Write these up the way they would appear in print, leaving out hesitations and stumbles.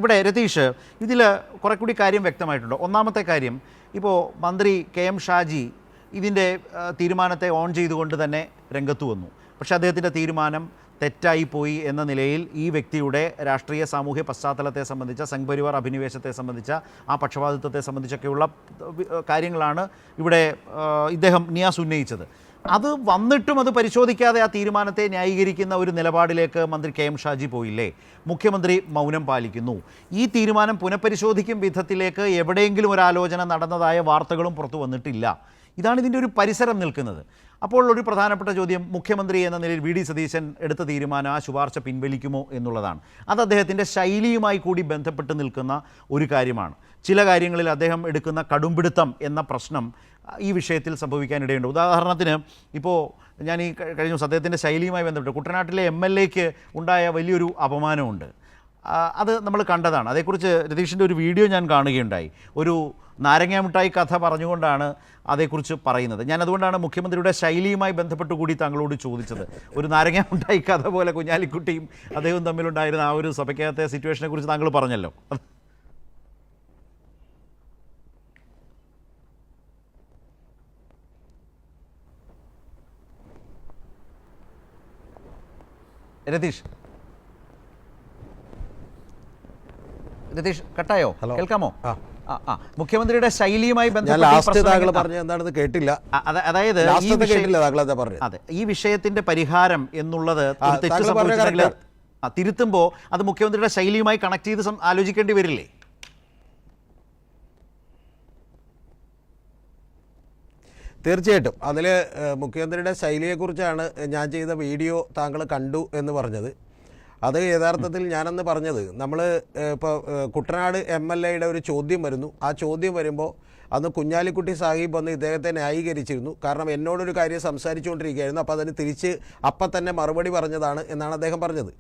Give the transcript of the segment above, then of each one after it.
ഇവിടെ രതീഷ് ഇതിൽ കുറെ കൂടി കാര്യം വ്യക്തമായിട്ടുണ്ട്. ഒന്നാമത്തെ കാര്യം, ഇപ്പോൾ മന്ത്രി KM ഷാജി ഇതിൻ്റെ തീരുമാനത്തെ ഓൺ ചെയ്തുകൊണ്ട് തന്നെ രംഗത്ത് വന്നു. പക്ഷേ അദ്ദേഹത്തിൻ്റെ തീരുമാനം തെറ്റായിപ്പോയി എന്ന നിലയിൽ ഈ വ്യക്തിയുടെ രാഷ്ട്രീയ സാമൂഹ്യ പശ്ചാത്തലത്തെ സംബന്ധിച്ച, സംഘ്പരിവാർ അഭിനിവേശത്തെ സംബന്ധിച്ച, ആ പക്ഷപാതിത്വത്തെ സംബന്ധിച്ചൊക്കെയുള്ള കാര്യങ്ങളാണ് ഇവിടെ ഇദ്ദേഹം നിയാസ് ഉന്നയിച്ചത്. അത് വന്നിട്ടും അത് പരിശോധിക്കാതെ ആ തീരുമാനത്തെ ന്യായീകരിക്കുന്ന ഒരു നിലപാടിലേക്ക് മന്ത്രി KM ഷാജി പോയില്ലേ? മുഖ്യമന്ത്രി മൗനം പാലിക്കുന്നു. ഈ തീരുമാനം പുനഃപരിശോധിക്കും വിധത്തിലേക്ക് എവിടെയെങ്കിലും ഒരു ആലോചന നടന്നതായ വാർത്തകളും പുറത്തു വന്നിട്ടില്ല. ഇതാണ് ഇതിൻ്റെ ഒരു പരിസരം നിൽക്കുന്നത്. അപ്പോൾ ഒരു പ്രധാനപ്പെട്ട ചോദ്യം, മുഖ്യമന്ത്രി എന്ന നിലയിൽ VD സതീശൻ എടുത്ത തീരുമാനം, ആ ശുപാർശ പിൻവലിക്കുമോ എന്നുള്ളതാണ്. അത് അദ്ദേഹത്തിൻ്റെ ശൈലിയുമായി കൂടി ബന്ധപ്പെട്ട് നിൽക്കുന്ന ഒരു കാര്യമാണ്. ചില കാര്യങ്ങളിൽ അദ്ദേഹം എടുക്കുന്ന കടുംപിടുത്തം എന്ന പ്രശ്നം ഈ വിഷയത്തിൽ സംഭവിക്കാനിടയുണ്ട്. ഉദാഹരണത്തിന്, ഇപ്പോൾ ഞാൻ ഈ കഴിഞ്ഞ ദിവസം അദ്ദേഹത്തിൻ്റെ ശൈലിയുമായി ബന്ധപ്പെട്ട് കുട്ടനാട്ടിലെ MLAക്ക് ഉണ്ടായ വലിയൊരു അപമാനമുണ്ട്. അത് നമ്മൾ കണ്ടതാണ്. അതേക്കുറിച്ച് രതീഷിൻ്റെ ഒരു വീഡിയോ ഞാൻ കാണുകയുണ്ടായി. ഒരു നാരങ്ങാമിഠായി കഥ പറഞ്ഞുകൊണ്ടാണ് അതേക്കുറിച്ച് പറയുന്നത്. ഞാൻ അതുകൊണ്ടാണ് മുഖ്യമന്ത്രിയുടെ ശൈലിയുമായി ബന്ധപ്പെട്ട് കൂടി താങ്കളോട് ചോദിച്ചത്. ഒരു നാരങ്ങാമിഠായി കഥ പോലെ കുഞ്ഞാലിക്കുട്ടിയും അദ്ദേഹവും തമ്മിലുണ്ടായിരുന്ന ആ ഒരു സഭയ്ക്കകത്തെ സിറ്റുവേഷനെ കുറിച്ച് താങ്കൾ പറഞ്ഞല്ലോ. രതീഷ് കട്ടായോ? കേൾക്കാമോ? മുഖ്യമന്ത്രിയുടെ ശൈലിയുമായി ബന്ധപ്പെട്ട് കേട്ടില്ല. അതായത് അതെ, ഈ വിഷയത്തിന്റെ പരിഹാരം എന്നുള്ളത് തെറ്റ് സംഭവിച്ചിട്ടുണ്ടെങ്കിൽ തിരുത്തുമ്പോൾ അത് മുഖ്യമന്ത്രിയുടെ ശൈലിയുമായി കണക്ട് ചെയ്ത് ആലോചിക്കേണ്ടി വരില്ലേ? തീർച്ചയായിട്ടും അതിൽ മുഖ്യമന്ത്രിയുടെ ശൈലിയെക്കുറിച്ചാണ് ഞാൻ ചെയ്ത വീഡിയോ താങ്കൾ കണ്ടു എന്ന് പറഞ്ഞത്. അത് യഥാർത്ഥത്തിൽ ഞാനന്ന് പറഞ്ഞത്, നമ്മൾ ഇപ്പോൾ കുട്ടനാട് MLAയുടെ ഒരു ചോദ്യം വരുന്നു. ആ ചോദ്യം വരുമ്പോൾ അന്ന് കുഞ്ഞാലിക്കുട്ടി സാഹിബ് വന്ന് ഇദ്ദേഹത്തെ ന്യായീകരിച്ചിരുന്നു. കാരണം എന്നോടൊരു കാര്യം സംസാരിച്ചുകൊണ്ടിരിക്കുകയായിരുന്നു, അപ്പോൾ അതിന് തിരിച്ച് അപ്പം തന്നെ മറുപടി പറഞ്ഞതാണ് എന്നാണ് അദ്ദേഹം പറഞ്ഞത്.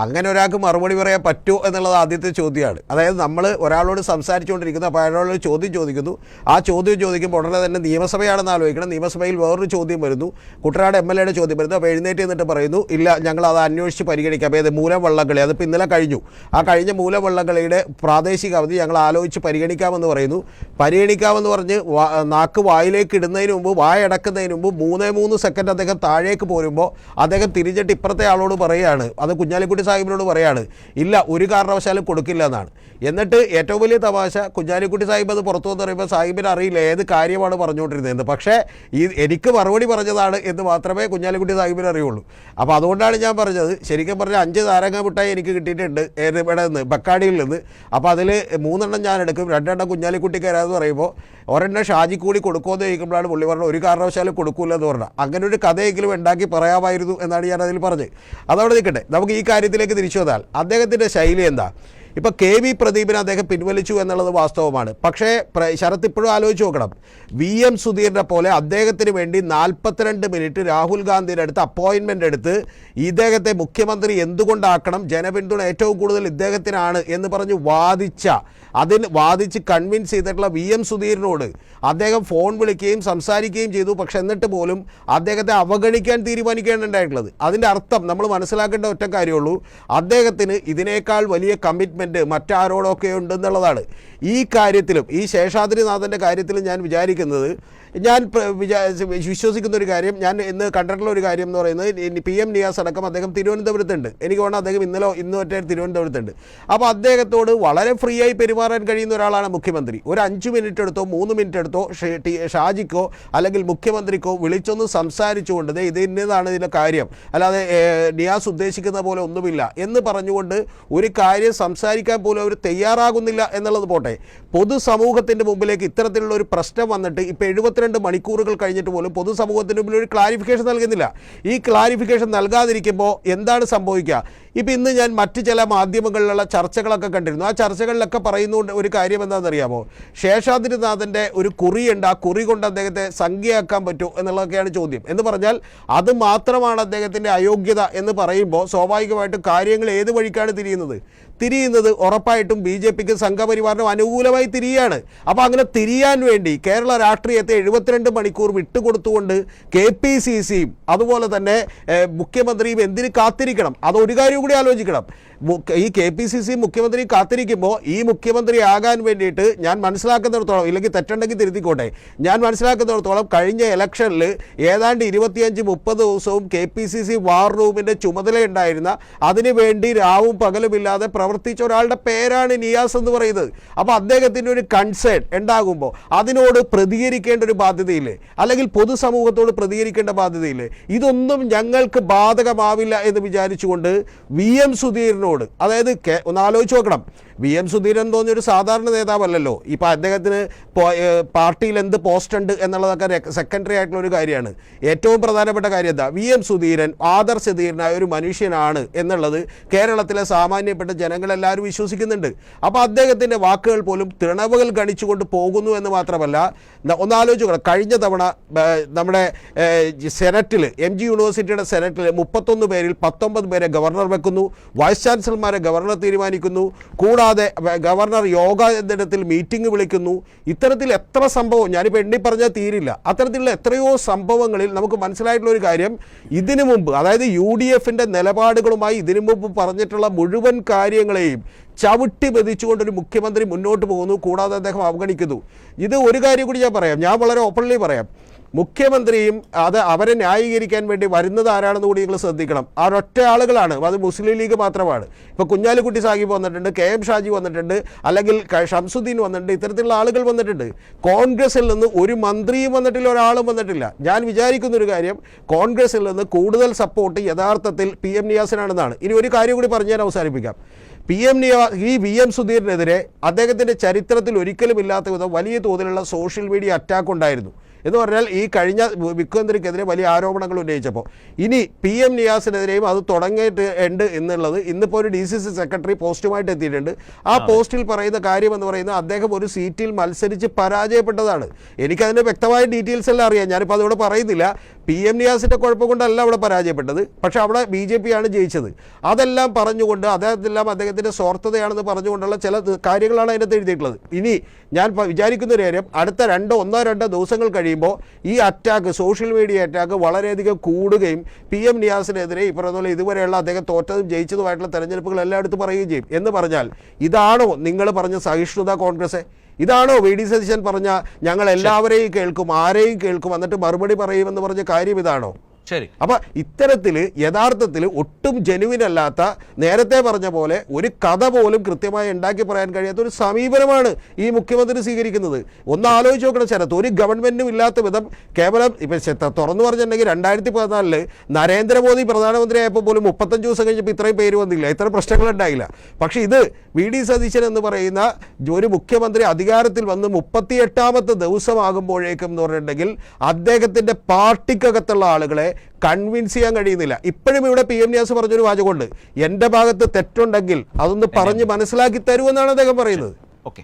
അങ്ങനെ ഒരാൾക്ക് മറുപടി പറയാൻ പറ്റുമോ എന്നുള്ളത് ആദ്യത്തെ ചോദ്യമാണ്. അതായത് നമ്മൾ ഒരാളോട് സംസാരിച്ചുകൊണ്ടിരിക്കുന്നു, അപ്പോൾ അയാളോട് ചോദ്യം ചോദിക്കുന്നു. ആ ചോദ്യം ചോദിക്കുമ്പോൾ ഉടനെ തന്നെ നിയമസഭയാണെന്ന് ആലോചിക്കണം. നിയമസഭയിൽ വേറൊരു ചോദ്യം വരുന്നു, കുട്ടനാട് MLAയുടെ ചോദ്യം വരുന്നു. അപ്പോൾ എഴുന്നേറ്റ് എന്നിട്ട് പറയുന്നു, ഇല്ല ഞങ്ങൾ അത് അന്വേഷിച്ച് പരിഗണിക്കാം. അപ്പോൾ മൂലം വള്ളംകളി, അതിപ്പോൾ ഇന്നലെ കഴിഞ്ഞു. ആ കഴിഞ്ഞ മൂലം വള്ളംകളിയുടെ പ്രാദേശിക അവധി ഞങ്ങൾ ആലോചിച്ച് പരിഗണിക്കാമെന്ന് പറയുന്നു. പരിഗണിക്കാമെന്ന് പറഞ്ഞ് നാക്ക് വായിലേക്ക് ഇടുന്നതിന് മുമ്പ്, വായടക്കുന്നതിന് മുമ്പ് 3 സെക്കൻഡ് അദ്ദേഹം താഴേക്ക് പോരുമ്പോൾ അദ്ദേഹം തിരിഞ്ഞിട്ട് ഇപ്പുറത്തെ ആളോട് പറയുകയാണ്, അത് കുഞ്ഞാലിക്കുട്ടി സാഹിബിനോട് പറയാണ്, ഇല്ല ഒരു കാരണവശാലും കൊടുക്കില്ല എന്നാണ്. എന്നിട്ട് ഏറ്റവും വലിയ തമാശ, കുഞ്ഞാലിക്കുട്ടി സാഹിബ് അത് പുറത്തു വന്ന് പറയുമ്പോൾ സാഹിബിന് അറിയില്ല ഏത് കാര്യമാണ് പറഞ്ഞുകൊണ്ടിരുന്നത്. പക്ഷേ എനിക്ക് മറുപടി പറഞ്ഞതാണ് എന്ന് മാത്രമേ കുഞ്ഞാലിക്കുട്ടി സാഹിബിന് അറിയുള്ളൂ. അപ്പോൾ അതുകൊണ്ടാണ് ഞാൻ പറഞ്ഞത്, ശരിക്കും പറഞ്ഞാൽ 5 നാരങ്ങ മിഠായി എനിക്ക് കിട്ടിയിട്ടുണ്ട് ഇവിടെ നിന്ന്, ബക്കാടിയിൽ നിന്ന്. അപ്പോൾ അതിൽ 3 ഞാൻ എടുക്കും, 2 കുഞ്ഞാലിക്കുട്ടിക്കാരാന്ന് പറയുമ്പോൾ ഒരെണ്ണം ഷാജി കൂടി കൊടുക്കുമെന്ന് ചോദിക്കുമ്പോഴാണ് പുള്ളി പറഞ്ഞത് ഒരു കാരണവശാലും കൊടുക്കൂല എന്ന് പറഞ്ഞാൽ. അങ്ങനെ ഒരു കഥയെങ്കിലും ഉണ്ടാക്കി പറയാമായിരുന്നു എന്നാണ് ഞാൻ അതിൽ പറഞ്ഞത്. അതവിടെ നിൽക്കട്ടെ, നമുക്ക് ഈ കാര്യത്തിലേക്ക് തിരിച്ചു വന്നാൽ അദ്ദേഹത്തിൻ്റെ ശൈലി എന്താ? ഇപ്പോൾ KV പ്രദീപിനെ അദ്ദേഹം പിൻവലിച്ചു എന്നുള്ളത് വാസ്തവമാണ്. പക്ഷേ ശരത്ത് ഇപ്പോഴും ആലോചിച്ച് നോക്കണം, VM സുധീറിനെ പോലെ അദ്ദേഹത്തിന് വേണ്ടി 42 മിനിറ്റ് രാഹുൽ ഗാന്ധിയുടെ അടുത്ത് അപ്പോയിൻമെൻ്റ് എടുത്ത് ഇദ്ദേഹത്തെ മുഖ്യമന്ത്രി എന്തുകൊണ്ടാക്കണം, ജനപിന്തുണ ഏറ്റവും കൂടുതൽ ഇദ്ദേഹത്തിനാണ് എന്ന് പറഞ്ഞ് വാദിച്ച് കൺവിൻസ് ചെയ്തിട്ടുള്ള VM സുധീറിനോട് അദ്ദേഹം ഫോൺ വിളിക്കുകയും സംസാരിക്കുകയും ചെയ്തു. പക്ഷെ എന്നിട്ട് പോലും അദ്ദേഹത്തെ അവഗണിക്കാൻ തീരുമാനിക്കുകയാണ് ഉണ്ടായിട്ടുള്ളത്. അതിൻ്റെ അർത്ഥം നമ്മൾ മനസ്സിലാക്കേണ്ട ഒറ്റ കാര്യമുള്ളൂ, അദ്ദേഹത്തിന് ഇതിനേക്കാൾ വലിയ കമ്മിറ്റ്മെൻറ്റ് മറ്റാരോടൊക്കെ ഉണ്ടെന്നുള്ളതാണ്. ഈ കാര്യത്തിലും, ഈ ശേഷാദ്രിനാഥൻ്റെ കാര്യത്തിലും ഞാൻ വിചാരിക്കുന്നത്, ഞാൻ വിശ്വസിക്കുന്ന ഒരു കാര്യം, ഞാൻ ഇന്ന് കണ്ടിട്ടുള്ള ഒരു കാര്യം എന്ന് പറയുന്നത്, PM നിയാസ് അടക്കം അദ്ദേഹം തിരുവനന്തപുരത്തുണ്ട്. എനിക്ക് തോന്നുന്നു അദ്ദേഹം ഇന്ന് ഒറ്റ തിരുവനന്തപുരത്തുണ്ട്. അപ്പോൾ അദ്ദേഹത്തോട് വളരെ ഫ്രീ ആയി പെരുമാറാൻ കഴിയുന്ന ഒരാളാണ് മുഖ്യമന്ത്രി. ഒരു 5 മിനിറ്റ് എടുത്തോ 3 മിനിറ്റ് എടുത്തോ ഷാജിക്കോ അല്ലെങ്കിൽ മുഖ്യമന്ത്രിക്കോ വിളിച്ചൊന്ന് സംസാരിച്ചുകൊണ്ട് ഇത് ഇന്നതാണ് ഇതിൻ്റെ കാര്യം, അല്ലാതെ നിയാസ് ഉദ്ദേശിക്കുന്ന പോലെ ഒന്നുമില്ല എന്ന് പറഞ്ഞുകൊണ്ട് ഒരു കാര്യം സംസാരിക്കാൻ പോലും അവർ തയ്യാറാകുന്നില്ല എന്നുള്ളത് പോട്ടെ, പൊതുസമൂഹത്തിൻ്റെ മുമ്പിലേക്ക് ഇത്തരത്തിലുള്ള ഒരു പ്രശ്നം വന്നിട്ട് ഇപ്പോൾ 72 മണിക്കൂറുകൾ കഴിഞ്ഞിട്ട് പോലും പൊതുസമൂഹത്തിന് മുമ്പിൽ ഒരു ക്ലാരിഫിക്കേഷൻ നൽകുന്നില്ല. ഈ ക്ലാരിഫിക്കേഷൻ നൽകാതിരിക്കുമ്പോൾ എന്താണ് സംഭവിക്കുക? ഇപ്പോൾ ഇന്ന് ഞാൻ മറ്റ് ചില മാധ്യമങ്ങളിലുള്ള ചർച്ചകളൊക്കെ കണ്ടിരുന്നു. ആ ചർച്ചകളിലൊക്കെ പറയുന്ന ഒരു കാര്യം എന്താണെന്നറിയാമോ? ശേഷാദ്രിനാഥൻ്റെ ഒരു കുറിയുണ്ട്, ആ കുറി കൊണ്ട് അദ്ദേഹത്തെ സംഖ്യയാക്കാൻ പറ്റുമോ എന്നുള്ളതൊക്കെയാണ് ചോദ്യം. എന്ന് പറഞ്ഞാൽ അത് മാത്രമാണ് അദ്ദേഹത്തിൻ്റെ അയോഗ്യത എന്ന് പറയുമ്പോൾ സ്വാഭാവികമായിട്ടും കാര്യങ്ങൾ ഏത് വഴിക്കാണ് തിരിയുന്നത്? ഉറപ്പായിട്ടും BJPക്ക് സംഘപരിവാറിനും അനുകൂലമായി തിരിയാണ്. അപ്പോൾ അങ്ങനെ തിരിയാൻ വേണ്ടി കേരള രാഷ്ട്രീയത്തെ 72 മണിക്കൂർ വിട്ടുകൊടുത്തുകൊണ്ട് KPCCയും അതുപോലെ തന്നെ മുഖ്യമന്ത്രിയും എന്തിന് കാത്തിരിക്കണം? അതൊരു കാര്യം കൂടി ആലോചിക്കണം. ഈ KPCC മുഖ്യമന്ത്രി കാത്തിരിക്കുമ്പോൾ ഈ മുഖ്യമന്ത്രി ആകാൻ വേണ്ടിയിട്ട് ഞാൻ മനസ്സിലാക്കുന്നിടത്തോളം, ഇല്ലെങ്കിൽ തെറ്റുണ്ടെങ്കിൽ തിരുത്തിക്കോട്ടെ, ഞാൻ മനസ്സിലാക്കുന്നിടത്തോളം കഴിഞ്ഞ ഇലക്ഷനിൽ ഏതാണ്ട് 25-30 ദിവസവും KPCC വാർ റൂമിൻ്റെ ചുമതലയുണ്ടായിരുന്ന, അതിനുവേണ്ടി രാവും പകലുമില്ലാതെ പ്രവർത്തിച്ച ഒരാളുടെ പേരാണ് നിയാസ് എന്ന് പറയുന്നത്. അപ്പോൾ അദ്ദേഹത്തിൻ്റെ ഒരു കൺസേൺ ഉണ്ടാകുമ്പോൾ അതിനോട് പ്രതികരിക്കേണ്ട ഒരു ബാധ്യതയില്ലേ, അല്ലെങ്കിൽ പൊതുസമൂഹത്തോട് പ്രതികരിക്കേണ്ട ബാധ്യതയില്ലേ? ഇതൊന്നും ഞങ്ങൾക്ക് ബാധകമാവില്ല എന്ന് വിചാരിച്ചുകൊണ്ട് VM സുധീരനോട്, അതായത് ഒന്ന് ആലോചിച്ച് നോക്കണം, VM സുധീരൻ തോന്നിയൊരു സാധാരണ നേതാവല്ലല്ലോ. ഇപ്പോൾ അദ്ദേഹത്തിന് പാർട്ടിയിൽ എന്ത് പോസ്റ്റ് ഉണ്ട് എന്നുള്ളതൊക്കെ സെക്കൻഡറി ആയിട്ടുള്ള ഒരു കാര്യമാണ്. ഏറ്റവും പ്രധാനപ്പെട്ട കാര്യം എന്താ, VM സുധീരൻ ആദർശധീരനായ ഒരു മനുഷ്യനാണ് എന്നുള്ളത് കേരളത്തിലെ സാമാന്യപ്പെട്ട ജനങ്ങളെല്ലാവരും വിശ്വസിക്കുന്നുണ്ട്. അപ്പോൾ അദ്ദേഹത്തിൻ്റെ വാക്കുകൾ പോലും തിണവുകൾ ഗണിച്ചുകൊണ്ട് പോകുന്നു എന്ന് മാത്രമല്ല, ഒന്നാലോചിക്കണം, കഴിഞ്ഞ തവണ നമ്മുടെ സെനറ്റിൽ, MG യൂണിവേഴ്സിറ്റിയുടെ സെനറ്റിൽ 31 പേരിൽ 19 പേരെ ഗവർണർ വെക്കുന്നു, വൈസ് ചാൻസലർമാരെ ഗവർണർ തീരുമാനിക്കുന്നു, കൂടാതെ ഗവർണർ യോഗ ദിനത്തിൽ മീറ്റിംഗ് വിളിക്കുന്നു. ഇത്തരത്തിൽ എത്ര സംഭവം, ഞാനിപ്പോൾ എണ്ണി പറഞ്ഞാൽ തീരില്ല. അത്തരത്തിലുള്ള എത്രയോ സംഭവങ്ങളിൽ നമുക്ക് മനസ്സിലായിട്ടുള്ള ഒരു കാര്യം, ഇതിനു മുമ്പ്, അതായത് UDFൻ്റെ നിലപാടുകളുമായി ഇതിനു മുമ്പ് പറഞ്ഞിട്ടുള്ള മുഴുവൻ കാര്യങ്ങളെയും ചവിട്ടി മെതിച്ചുകൊണ്ടൊരു മുഖ്യമന്ത്രി മുന്നോട്ട് പോകുന്നു, കൂടാതെ അദ്ദേഹം അവഗണിക്കുന്നു. ഇത് ഒരു കാര്യം കൂടി ഞാൻ പറയാം, ഞാൻ വളരെ ഓപ്പൺലി പറയാം, മുഖ്യമന്ത്രിയും അവരെ ന്യായീകരിക്കാൻ വേണ്ടി വരുന്നത് ആരാണെന്ന് കൂടി നിങ്ങൾ ശ്രദ്ധിക്കണം. ഒറ്റ ആളുകളാണ്, അത് മുസ്ലിം ലീഗ് മാത്രമാണ്. ഇപ്പോൾ കുഞ്ഞാലിക്കുട്ടി സാഹിബ് വന്നിട്ടുണ്ട്, KM ഷാജി വന്നിട്ടുണ്ട്, അല്ലെങ്കിൽ ഷംസുദ്ദീൻ വന്നിട്ടുണ്ട്, ഇത്തരത്തിലുള്ള ആളുകൾ വന്നിട്ടുണ്ട്. കോൺഗ്രസിൽ നിന്ന് ഒരു മന്ത്രിയും വന്നിട്ടില്ല, ഒരാളും വന്നിട്ടില്ല. ഞാൻ വിചാരിക്കുന്നൊരു കാര്യം, കോൺഗ്രസിൽ നിന്ന് കൂടുതൽ സപ്പോർട്ട് യഥാർത്ഥത്തിൽ PM നിയാസിനാണെന്നാണ്. ഇനി ഒരു കാര്യം കൂടി പറഞ്ഞ് ഞാൻ അവസാനിപ്പിക്കാം. ഈ VM സുധീരനെതിരെ അദ്ദേഹത്തിൻ്റെ ചരിത്രത്തിൽ ഒരിക്കലും ഇല്ലാത്ത വിധം വലിയ തോതിലുള്ള സോഷ്യൽ മീഡിയ അറ്റാക്ക് ഉണ്ടായിരുന്നു. എന്ന് പറഞ്ഞാൽ ഈ കഴിഞ്ഞ മുഖ്യമന്ത്രിക്കെതിരെ വലിയ ആരോപണങ്ങൾ ഉന്നയിച്ചപ്പോൾ ഇനി PM നിയാസിനെതിരെയും അത് തുടങ്ങിയിട്ടുണ്ട് എന്നുള്ളത് ഇന്നിപ്പോൾ ഒരു DCC സെക്രട്ടറി പോസ്റ്റുമായിട്ട് എത്തിയിട്ടുണ്ട്. ആ പോസ്റ്റിൽ പറയുന്ന കാര്യം എന്ന് പറയുന്നത് അദ്ദേഹം ഒരു സീറ്റിൽ മത്സരിച്ച് പരാജയപ്പെട്ടതാണ്. എനിക്കതിൻ്റെ വ്യക്തമായ ഡീറ്റെയിൽസ് എല്ലാം അറിയാം, ഞാനിപ്പോൾ അതോടെ പറയുന്നില്ല. PM നിയാസിൻ്റെ കുഴപ്പം കൊണ്ടല്ല അവിടെ പരാജയപ്പെട്ടത്, പക്ഷേ അവിടെ BJP ആണ് ജയിച്ചത്. അതെല്ലാം പറഞ്ഞുകൊണ്ട് അതെല്ലാം അദ്ദേഹത്തിൻ്റെ സ്വാർത്ഥതയാണെന്ന് പറഞ്ഞുകൊണ്ടുള്ള ചില കാര്യങ്ങളാണ് അതിനകത്ത് എഴുതിയിട്ടുള്ളത്. ഇനി ഞാൻ വിചാരിക്കുന്ന ഒരു കാര്യം, അടുത്ത 1-2 ദിവസങ്ങൾ കഴിയുമ്പോൾ ഈ അറ്റാക്ക്, സോഷ്യൽ മീഡിയ അറ്റാക്ക് വളരെയധികം കൂടുകയും PM നിയാസിനെതിരെ ഈ പറഞ്ഞ ഇതുവരെയുള്ള അദ്ദേഹം തോറ്റതും ജയിച്ചതുമായിട്ടുള്ള തെരഞ്ഞെടുപ്പുകൾ എല്ലായിടത്തും പറയുകയും ചെയ്യും. എന്ന് പറഞ്ഞാൽ ഇതാണോ നിങ്ങൾ പറഞ്ഞ സഹിഷ്ണുത കോൺഗ്രസ്? ഇതാണോ VD സതീശൻ പറഞ്ഞ ഞങ്ങൾ എല്ലാവരെയും കേൾക്കും, ആരെയും കേൾക്കും, എന്നിട്ട് മറുപടി പറയുമെന്ന് പറഞ്ഞ കാര്യം ഇതാണോ? ശരി. അപ്പോൾ ഇത്തരത്തിൽ യഥാർത്ഥത്തിൽ ഒട്ടും ജെനുവിനല്ലാത്ത, നേരത്തെ പറഞ്ഞ പോലെ ഒരു കഥ പോലും കൃത്യമായി ഉണ്ടാക്കി പറയാൻ കഴിയാത്ത ഒരു സമീപനമാണ് ഈ മുഖ്യമന്ത്രി സ്വീകരിക്കുന്നത്. ഒന്ന് ആലോചിച്ച് നോക്കണം ശരത്ത്, ഒരു ഗവൺമെൻറ്റും ഇല്ലാത്ത വിധം കേവലം ഇപ്പം തുറന്നു പറഞ്ഞിട്ടുണ്ടെങ്കിൽ 2014 നരേന്ദ്രമോദി പ്രധാനമന്ത്രിയായപ്പോൾ പോലും 35 ദിവസം കഴിഞ്ഞപ്പോൾ ഇത്രയും പേര് വന്നില്ല, ഇത്ര പ്രശ്നങ്ങളുണ്ടായില്ല. പക്ഷേ ഇത് VD സതീശൻ എന്ന് പറയുന്ന ഒരു മുഖ്യമന്ത്രി അധികാരത്തിൽ വന്ന് 38ാമത്തെ ദിവസമാകുമ്പോഴേക്കും എന്ന് പറഞ്ഞിട്ടുണ്ടെങ്കിൽ അദ്ദേഹത്തിൻ്റെ പാർട്ടിക്കകത്തുള്ള ആളുകളെ കൺവിൻസ് ചെയ്യാൻ കഴിയുന്നില്ല. ഇപ്പോഴും ഇവിടെ PM നിയാസ് പറഞ്ഞൊരു വാചകമുണ്ട്, എൻ്റെ ഭാഗത്ത് തെറ്റുണ്ടെങ്കിൽ അതൊന്ന് പറഞ്ഞ് മനസ്സിലാക്കി തരുമെന്നാണ് അദ്ദേഹം പറയുന്നത്. ഓക്കെ.